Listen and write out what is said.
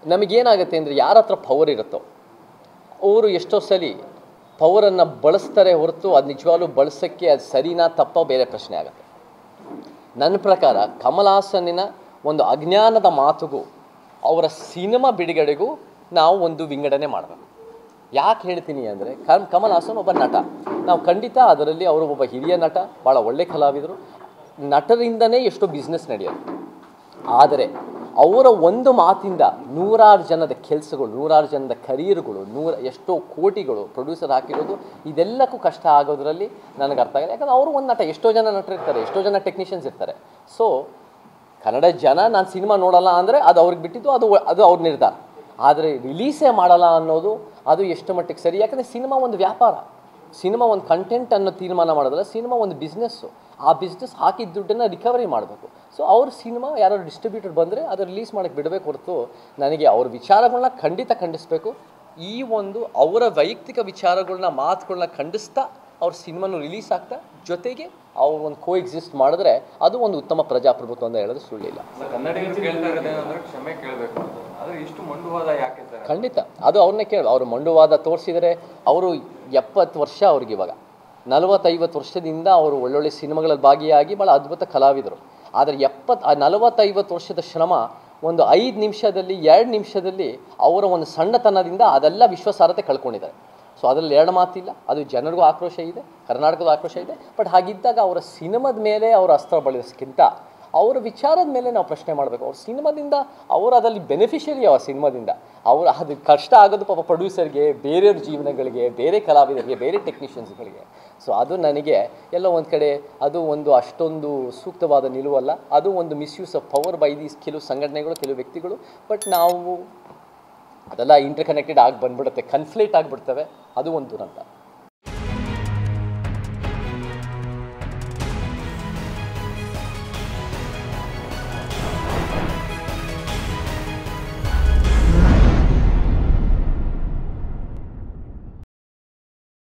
ನಮಗೇನಾಗುತ್ತೆ ಅಂದರೆ ಯಾರ ಹತ್ರ ಪವರ್ ಇರುತ್ತೋ ಅವರು ಎಷ್ಟೋ ಸಲ ಪವರನ್ನು ಬಳಸ್ತಾರೆ ಹೊರತು ಅದು ನಿಜವಾಗ್ಲೂ ಬಳಸೋಕ್ಕೆ ಅದು ಸರಿನಾ ತಪ್ಪೋ ಬೇರೆ ಪ್ರಶ್ನೆ ಆಗುತ್ತೆ. ನನ್ನ ಪ್ರಕಾರ ಕಮಲ್ ಹಾಸನ್ನಿನ ಒಂದು ಅಜ್ಞಾನದ ಮಾತುಗೂ ಅವರ ಸಿನಿಮಾ ಬಿಡುಗಡೆಗೂ ನಾವು ಒಂದು ವಿಂಗಡಣೆ ಮಾಡಬೇಕು. ಯಾಕೆ ಹೇಳ್ತೀನಿ ಅಂದರೆ ಕಮಲ್ ಹಾಸನ್ ಒಬ್ಬ ನಟ, ನಾವು ಖಂಡಿತ ಅದರಲ್ಲಿ ಅವರು ಒಬ್ಬ ಹಿರಿಯ ನಟ, ಭಾಳ ಒಳ್ಳೆ ಕಲಾವಿದರು, ನಟರಿಂದನೇ ಎಷ್ಟೋ ಬಿಸ್ನೆಸ್ ನಡೆಯೋದು. ಆದರೆ ಅವರ ಒಂದು ಮಾತಿಂದ ನೂರಾರು ಜನದ ಕೆಲಸಗಳು, ನೂರಾರು ಜನದ ಕರಿಯರ್ಗಳು, ಎಷ್ಟೋ ಕೋಟಿಗಳು ಪ್ರೊಡ್ಯೂಸರ್ ಹಾಕಿರೋದು, ಇದೆಲ್ಲಕ್ಕೂ ಕಷ್ಟ ಆಗೋದ್ರಲ್ಲಿ ನನಗೆ ಅರ್ಥ ಆಗಿದೆ. ಯಾಕಂದರೆ ಅವರು ಒಂದು ನಟ, ಎಷ್ಟೋ ಜನ ನಟರಿರ್ತಾರೆ, ಎಷ್ಟೋ ಜನ ಟೆಕ್ನಿಷಿಯನ್ಸ್ ಇರ್ತಾರೆ. ಸೊ ಕನ್ನಡ ಜನ ನಾನು ಸಿನಿಮಾ ನೋಡಲ್ಲ ಅಂದರೆ ಅದು ಅವ್ರಿಗೆ ಬಿಟ್ಟಿದ್ದು, ಅದು ಅವ್ರ ನಿರ್ಧಾರ. ಆದರೆ ರಿಲೀಸೇ ಮಾಡಲ್ಲ ಅನ್ನೋದು ಅದು ಎಷ್ಟು ಮಟ್ಟಿಗೆ ಸರಿ? ಯಾಕಂದರೆ ಸಿನಿಮಾ ಒಂದು ವ್ಯಾಪಾರ, ಸಿನಿಮಾ ಒಂದು ಕಂಟೆಂಟ್ ಅನ್ನೋ ತೀರ್ಮಾನ ಮಾಡೋದಲ್ಲ, ಸಿನಿಮಾ ಒಂದು ಬಿಸ್ನೆಸ್ಸು. ಆ ಬಿಸ್ನೆಸ್ ಹಾಕಿದ ದುಡ್ಡನ್ನು ರಿಕವರಿ ಮಾಡಬೇಕು. ಸೊ ಅವ್ರ ಸಿನಿಮಾ ಯಾರೋ ಡಿಸ್ಟ್ರಿಬ್ಯೂಟರ್ ಬಂದರೆ ಅದು ರಿಲೀಸ್ ಮಾಡೋಕ್ಕೆ ಬಿಡಬೇಕು ಹೊರತು ನನಗೆ ಅವ್ರ ವಿಚಾರಗಳನ್ನ ಖಂಡಿತ ಖಂಡಿಸಬೇಕು. ಈ ಒಂದು ಅವರ ವೈಯಕ್ತಿಕ ವಿಚಾರಗಳನ್ನ, ಮಾತುಗಳನ್ನ ಖಂಡಿಸ್ತಾ ಅವ್ರ ಸಿನಿಮಾನು ರಿಲೀಸ್ ಆಗ್ತಾ ಜೊತೆಗೆ ಅವ್ರು ಒಂದು ಕೋ ಎಕ್ಸಿಸ್ಟ್ ಮಾಡಿದ್ರೆ ಅದು ಒಂದು ಉತ್ತಮ ಪ್ರಜಾಪ್ರಭುತ್ವ ಅಂತ ಹೇಳೋದು ಸುಳ್ಳಿಲ್ಲ. ಖಂಡಿತ ಅದು ಅವ್ರನ್ನೇ ಕೇಳಿ. ಅವರು ಮಂಡುವಾದ ತೋರಿಸಿದರೆ ಅವರು 70 ವರ್ಷ ಅವ್ರಿಗೆ ಇವಾಗ 40-50 ವರ್ಷದಿಂದ ಅವರು ಒಳ್ಳೊಳ್ಳೆ ಸಿನಿಮಾಗಳಲ್ಲಿ ಭಾಗಿಯಾಗಿ ಭಾಳ ಅದ್ಭುತ ಕಲಾವಿದರು. ಆದರೆ 40-50 ವರ್ಷದ ಶ್ರಮ ಒಂದು 5 ನಿಮಿಷದಲ್ಲಿ 2 ನಿಮಿಷದಲ್ಲಿ ಅವರ ಒಂದು ಸಣ್ಣತನದಿಂದ ಅದೆಲ್ಲ ವಿಶ್ವಾಸಾರ್ಹತೆ ಕಳ್ಕೊಂಡಿದ್ದಾರೆ. ಸೊ ಅದರಲ್ಲಿ ಎರಡು ಮಾತಿಲ್ಲ. ಅದು ಜನರಿಗೂ ಆಕ್ರೋಶ ಇದೆ, ಕರ್ನಾಟಕದ ಆಕ್ರೋಶ ಇದೆ. ಬಟ್ ಹಾಗಿದ್ದಾಗ ಅವರ ಸಿನಿಮಾದ ಮೇಲೆ ಅವರ ಅಸ್ತ್ರ ಬಳಸೋಕ್ಕಿಂತ ಅವರ ವಿಚಾರದ ಮೇಲೆ ನಾವು ಪ್ರಶ್ನೆ ಮಾಡಬೇಕು. ಅವ್ರ ಸಿನಿಮಾದಿಂದ ಅವರು ಅದರಲ್ಲಿ ಬೆನಿಫಿಷರಿ, ಆ ಸಿನಿಮಾದಿಂದ ಅವರು ಅದು ಕಷ್ಟ ಆಗೋದು ಪಾಪ ಪ್ರೊಡ್ಯೂಸರ್ಗೆ, ಬೇರೆಯವ್ರ ಜೀವನಗಳಿಗೆ, ಬೇರೆ ಕಲಾವಿದರಿಗೆ, ಬೇರೆ ಟೆಕ್ನಿಷಿಯನ್ಸ್ಗಳಿಗೆ. ಸೊ ಅದು ನನಗೆ ಎಲ್ಲೋ ಒಂದು ಕಡೆ ಅದು ಒಂದು ಅಷ್ಟೊಂದು ಸೂಕ್ತವಾದ ನಿಲುವಲ್ಲ. ಅದು ಒಂದು misuse of power by these ಕೆಲವು ಸಂಘಟನೆಗಳು, ಕೆಲವು ವ್ಯಕ್ತಿಗಳು. ಬಟ್ ನಾವು ಅದೆಲ್ಲ ಇಂಟರ್ ಕನೆಕ್ಟೆಡ್ ಆಗಿ ಬಂದ್ಬಿಡುತ್ತೆ, ಕನ್ಫ್ಲೇಟ್ ಆಗಿಬಿಡ್ತವೆ. ಅದು ಒಂದು ದುರಂತ.